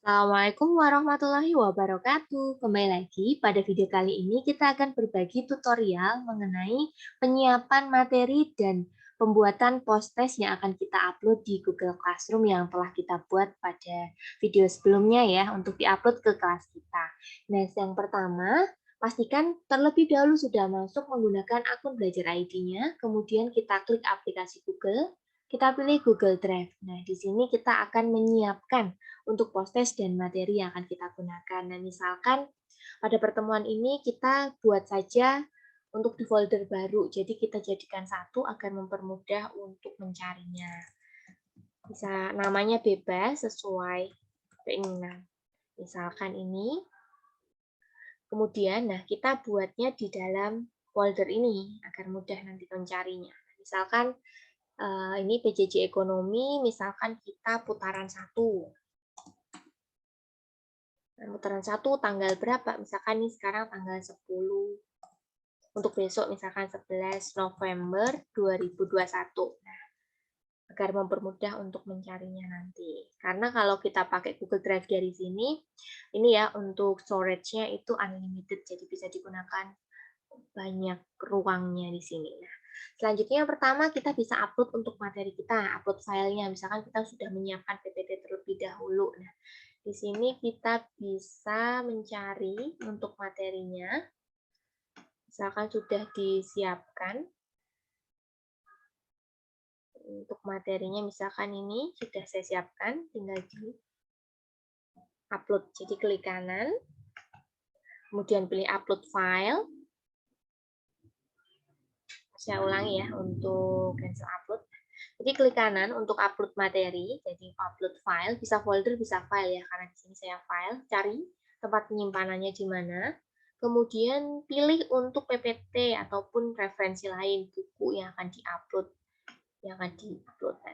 Assalamualaikum warahmatullahi wabarakatuh. Kembali lagi pada video kali ini kita akan berbagi tutorial mengenai penyiapan materi dan pembuatan post-test yang akan kita upload di Google Classroom yang telah kita buat pada video sebelumnya ya untuk diupload ke kelas kita. Nah, yang pertama, pastikan terlebih dahulu sudah masuk menggunakan akun Belajar ID-nya, kemudian kita klik aplikasi Google, kita pilih Google Drive. Nah, di sini kita akan menyiapkan untuk post-test dan materi yang akan kita gunakan. Nah, misalkan pada pertemuan ini kita buat saja untuk di folder baru, jadi kita jadikan satu agar mempermudah untuk mencarinya. Bisa namanya bebas sesuai keinginan. Misalkan ini. Kemudian, nah kita buatnya di dalam folder ini agar mudah nanti mencarinya. Misalkan ini PJJ Ekonomi, misalkan kita putaran 1. Putaran 1 tanggal berapa? Misalkan nih sekarang tanggal 10. Untuk besok misalkan 11 November 2021. Nah, agar mempermudah untuk mencarinya nanti. Karena kalau kita pakai Google Drive dari sini, ini ya untuk storage-nya itu unlimited, jadi bisa digunakan banyak ruangnya di sini. Nah, selanjutnya yang pertama kita bisa upload untuk materi kita, upload filenya. Misalkan kita sudah menyiapkan PPT terlebih dahulu. Nah, di sini kita bisa mencari untuk materinya. Misalkan sudah disiapkan. Untuk materinya misalkan ini sudah saya siapkan, tinggal di upload. Jadi klik kanan, kemudian pilih upload file. Saya ulangi ya untuk cancel upload. Jadi klik kanan untuk upload materi, jadi upload file, bisa folder, bisa file ya, karena di sini saya file, cari tempat penyimpanannya di mana, kemudian pilih untuk PPT ataupun referensi lain, buku yang akan diupload, Nah,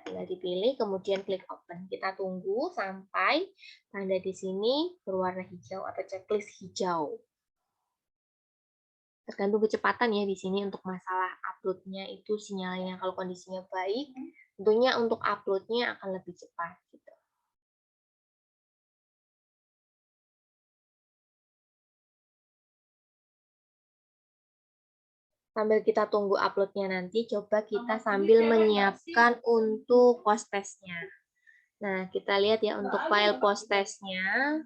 tinggal dipilih, kemudian klik open. Kita tunggu sampai tanda di sini berwarna hijau atau checklist hijau. Tergantung kecepatan ya di sini untuk masalah uploadnya itu sinyalnya kalau kondisinya baik, tentunya untuk uploadnya akan lebih cepat gitu. Sambil kita tunggu uploadnya nanti, coba kita sambil menyiapkan untuk post testnya. Nah, kita lihat ya untuk file post testnya,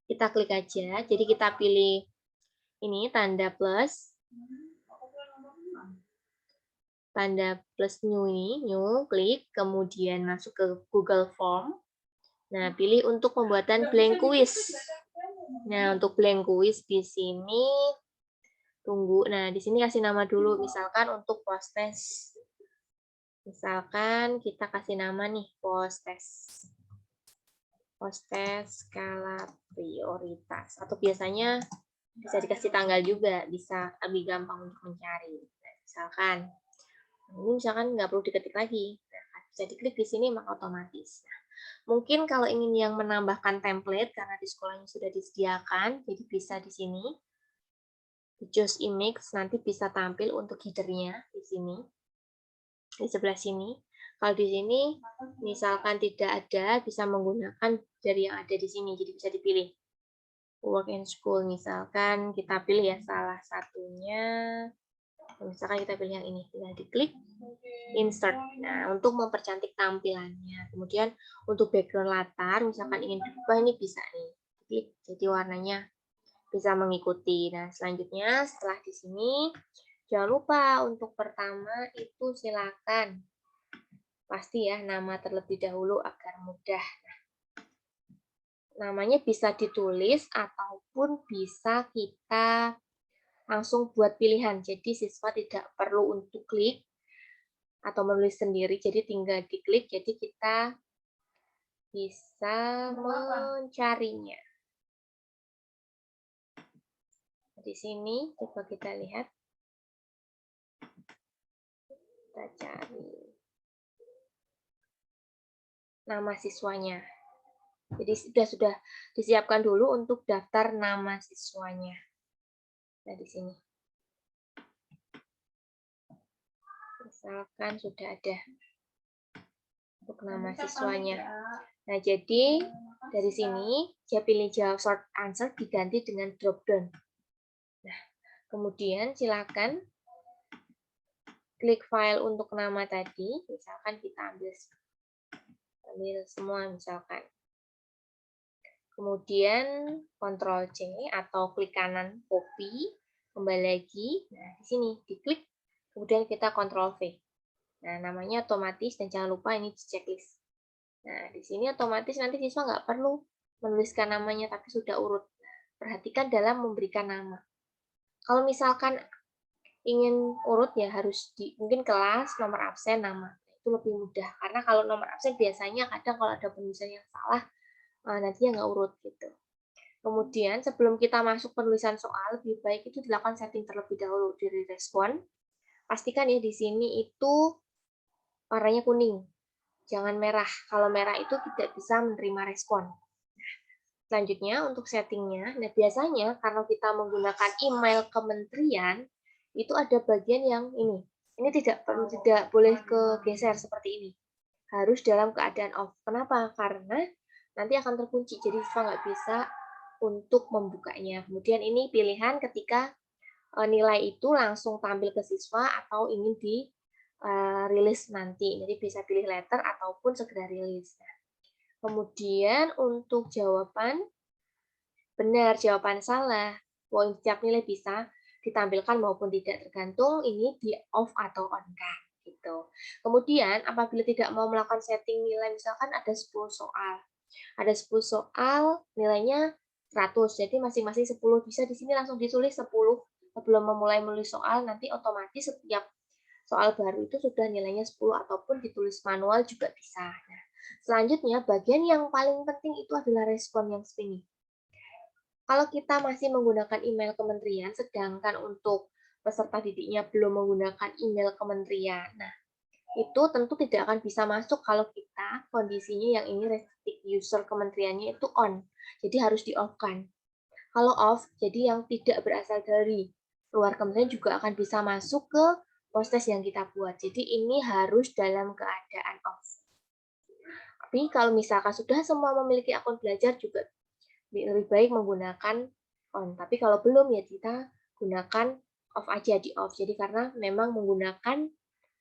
kita klik aja. Jadi kita pilih ini tanda plus. Tanda plus new ini, new, klik, kemudian masuk ke Google Form. Nah, pilih untuk pembuatan blank quiz. Nah, untuk blank quiz di sini tunggu. Nah, di sini kasih nama dulu, misalkan untuk post test. Misalkan kita kasih nama nih, post test. Post test skala prioritas. Atau biasanya bisa dikasih tanggal juga, bisa lebih gampang untuk mencari. Nah, misalkan nggak perlu diketik lagi. Nah, bisa diklik di sini maka otomatis. Nah, mungkin kalau ingin yang menambahkan template karena di sekolahnya sudah disediakan, jadi bisa di sini. Di choose image nanti bisa tampil untuk header-nya di sini. Di sebelah sini. Kalau di sini misalkan tidak ada, bisa menggunakan dari yang ada di sini. Jadi bisa dipilih. Work and school misalkan kita pilih ya salah satunya. Misalkan kita pilih yang ini, tinggal diklik insert. Nah, untuk mempercantik tampilannya. Kemudian untuk background latar, misalkan ingin berubah ini bisa nih. Jadi warnanya bisa mengikuti. Nah, selanjutnya setelah di sini, jangan lupa untuk pertama itu silakan pasti ya nama terlebih dahulu agar mudah. Namanya bisa ditulis ataupun bisa kita langsung buat pilihan. Jadi siswa tidak perlu untuk klik atau menulis sendiri, jadi tinggal diklik, jadi kita bisa mencarinya. Di sini coba kita lihat, kita cari nama siswanya. Jadi sudah disiapkan dulu untuk daftar nama siswanya. Nah, di sini. Misalkan sudah ada untuk nama siswanya. Nah, jadi Dari sini, dia pilih jawab short answer diganti dengan drop down. Nah, kemudian silakan klik file untuk nama tadi, misalkan kita ambil semua misalkan. Kemudian Ctrl C atau klik kanan copy, kembali lagi. Nah, di sini diklik, kemudian kita Ctrl V. Nah, namanya otomatis dan jangan lupa ini di checklist. Nah, di sini otomatis nanti siswa nggak perlu menuliskan namanya tapi sudah urut. Perhatikan dalam memberikan nama. Kalau misalkan ingin urut ya harus mungkin kelas, nomor absen, nama. Itu lebih mudah karena kalau nomor absen biasanya kadang kalau ada penulisan yang salah nantinya nggak urut gitu. Kemudian sebelum kita masuk penulisan soal, lebih baik itu dilakukan setting terlebih dahulu dari respon. Pastikan ya di sini itu warnanya kuning, jangan merah. Kalau merah itu tidak bisa menerima respon. Selanjutnya untuk settingnya, nah biasanya kalau kita menggunakan email kementerian, itu ada bagian yang ini. Ini tidak boleh kegeser seperti ini. Harus dalam keadaan off. Kenapa? Karena nanti akan terkunci, jadi siswa nggak bisa untuk membukanya. Kemudian ini pilihan ketika nilai itu langsung tampil ke siswa atau ingin di rilis nanti. Jadi bisa pilih letter ataupun segera rilis. Kemudian untuk jawaban, benar, jawaban salah. Poin setiap nilai bisa ditampilkan maupun tidak, tergantung ini di off atau on kan. Gitu. Kemudian apabila tidak mau melakukan setting nilai, misalkan ada 10 soal. Ada 10 soal, nilainya 100, jadi masing-masing 10. Bisa di sini langsung ditulis 10 sebelum memulai menulis soal, nanti otomatis setiap soal baru itu sudah nilainya 10 ataupun ditulis manual juga bisa. Nah, selanjutnya bagian yang paling penting itu adalah respon yang ini. Kalau kita masih menggunakan email kementerian, sedangkan untuk peserta didiknya belum menggunakan email kementerian, nah itu tentu tidak akan bisa masuk kalau kita kondisinya yang ini restricted user kementeriannya itu on. Jadi harus di-off-kan. Kalau off, jadi yang tidak berasal dari luar kementerian juga akan bisa masuk ke proses yang kita buat. Jadi ini harus dalam keadaan off. Tapi kalau misalkan sudah semua memiliki akun belajar juga lebih baik menggunakan on. Tapi kalau belum ya kita gunakan off aja, di off. Jadi karena memang menggunakan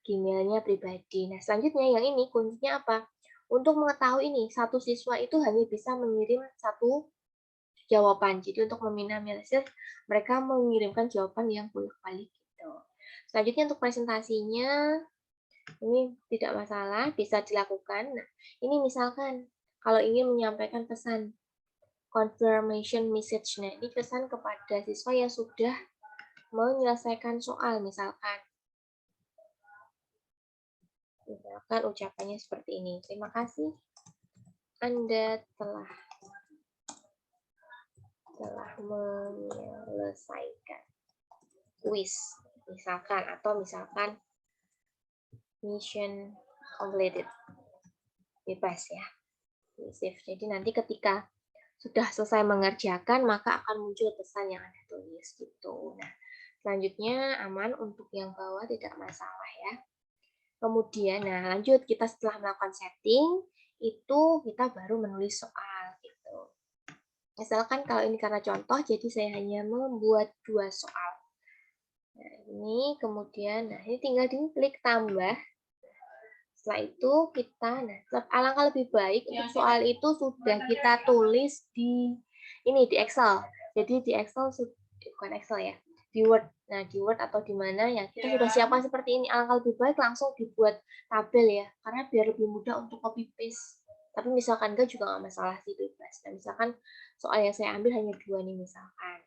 Gmail-nya pribadi. Nah, selanjutnya yang ini kuncinya apa? Untuk mengetahui ini, satu siswa itu hanya bisa mengirim satu jawaban. Jadi untuk meminimalisir mereka mengirimkan jawaban yang bolak-balik gitu. Selanjutnya untuk presentasinya, ini tidak masalah, bisa dilakukan. Nah, ini misalkan kalau ingin menyampaikan pesan confirmation message, nah ini pesan kepada siswa yang sudah menyelesaikan soal misalkan. Misalkan ucapannya seperti ini. Terima kasih Anda telah menyelesaikan kuis. Misalkan mission completed. Bebas ya. Save. Jadi nanti ketika sudah selesai mengerjakan, maka akan muncul pesan yang Anda tulis gitu. Nah, selanjutnya aman untuk yang bawah, tidak masalah ya. Kemudian, nah lanjut kita setelah melakukan setting, itu kita baru menulis soal gitu. Misalkan kalau ini karena contoh, jadi saya hanya membuat 2 soal. Nah ini kemudian, nah ini tinggal diklik tambah. Setelah itu kita, nah alangkah lebih baik untuk soal itu sudah kita tulis di ini di Excel. Jadi di Excel, bukan Excel ya, di Word. Nah, di Word atau di mana ya, kita sudah siapkan seperti ini. Alangkah lebih baik langsung dibuat tabel ya, karena biar lebih mudah untuk copy paste. Tapi misalkan enggak juga nggak masalah sih, bebas. Nah, misalkan soal yang saya ambil hanya 2 nih misalkan.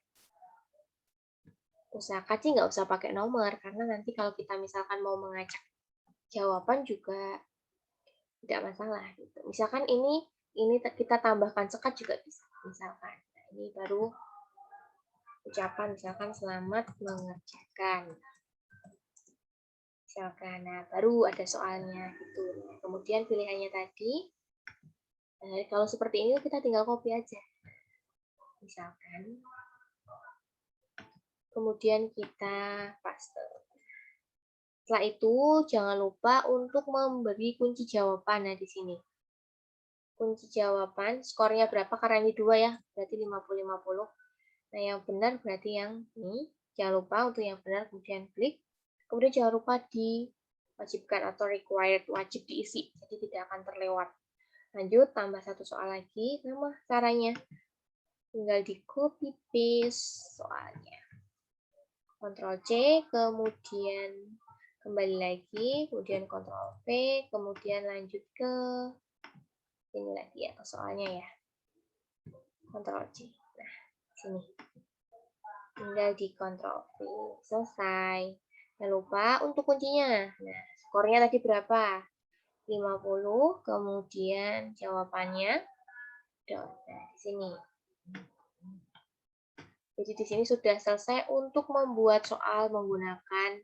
Usahakan sih nggak usah pakai nomor, karena nanti kalau kita misalkan mau mengacak jawaban juga tidak masalah gitu. Misalkan ini kita tambahkan sekat juga bisa. Misalkan, nah, ini baru ucapan misalkan selamat mengerjakan. Misalkan, nah baru ada soalnya gitu. Kemudian pilihannya tadi, nah, kalau seperti ini kita tinggal copy aja. Misalkan, kemudian kita paste. Setelah itu jangan lupa untuk memberi kunci jawaban nah di sini. kunci jawaban, skornya berapa karena ini 2 ya, berarti 50-50. Nah, yang benar berarti yang ini. Jangan lupa untuk yang benar kemudian klik. Kemudian jangan lupa diwajibkan atau required, wajib diisi, jadi tidak akan terlewat. Lanjut, tambah satu soal lagi. Sama caranya. Tinggal di copy paste soalnya. Ctrl C, kemudian kembali lagi, kemudian Ctrl V, kemudian lanjut ke ini lagi ya, soalnya ya. Ctrl C. Nah, sini. Tinggal di Ctrl V. Selesai. Jangan lupa untuk kuncinya. Nah, skornya tadi berapa? 50, kemudian jawabannya dot. Nah, di sini. Jadi di sini sudah selesai untuk membuat soal menggunakan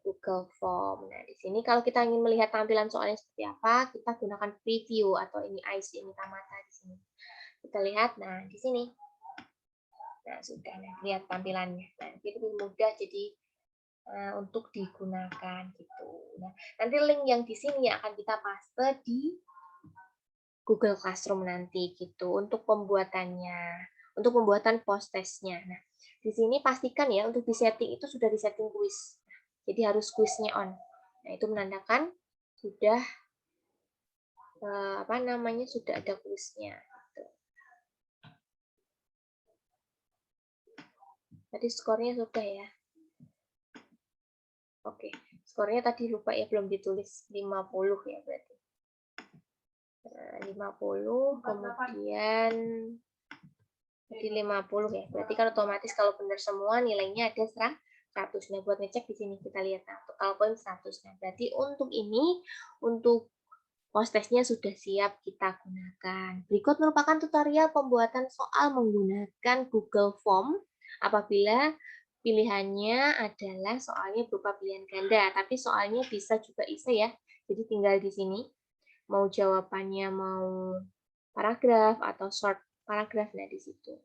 Google Form. Nah, di sini kalau kita ingin melihat tampilan soalnya seperti apa, kita gunakan preview atau ini eyes, ini mata di sini. Kita lihat, nah di sini. Nah, sudah lihat tampilannya. Nah, jadi lebih mudah jadi untuk digunakan gitu. Nah, nanti link yang di sini akan kita paste di Google Classroom nanti gitu untuk pembuatannya, untuk pembuatan post testnya. Nah, di sini pastikan ya untuk disetting itu sudah disetting kuis. Jadi harus kuisnya on. Nah, itu menandakan sudah sudah ada kuisnya. Gitu. Tadi skornya sudah ya. Oke, skornya tadi lupa ya belum ditulis 50 ya berarti. 50 kemudian jadi 50 ya. Berarti kan otomatis kalau benar semua nilainya ada 100. Nah, buat ngecek di sini kita lihat nah, total poin 100. Nah, berarti untuk ini untuk post testnya sudah siap kita gunakan. Berikut merupakan tutorial pembuatan soal menggunakan Google Form apabila pilihannya adalah soalnya berupa pilihan ganda, tapi soalnya bisa juga isi ya. Jadi tinggal di sini mau jawabannya mau paragraf atau short paragraf, nah di situ.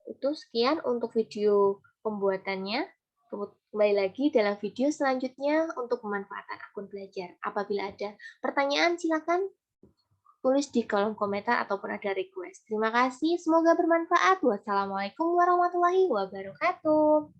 Itu sekian untuk video pembuatannya. Kembali lagi dalam video selanjutnya untuk pemanfaatan akun belajar. Apabila ada pertanyaan silakan tulis di kolom komentar ataupun ada request. Terima kasih, semoga bermanfaat. Wassalamualaikum warahmatullahi wabarakatuh.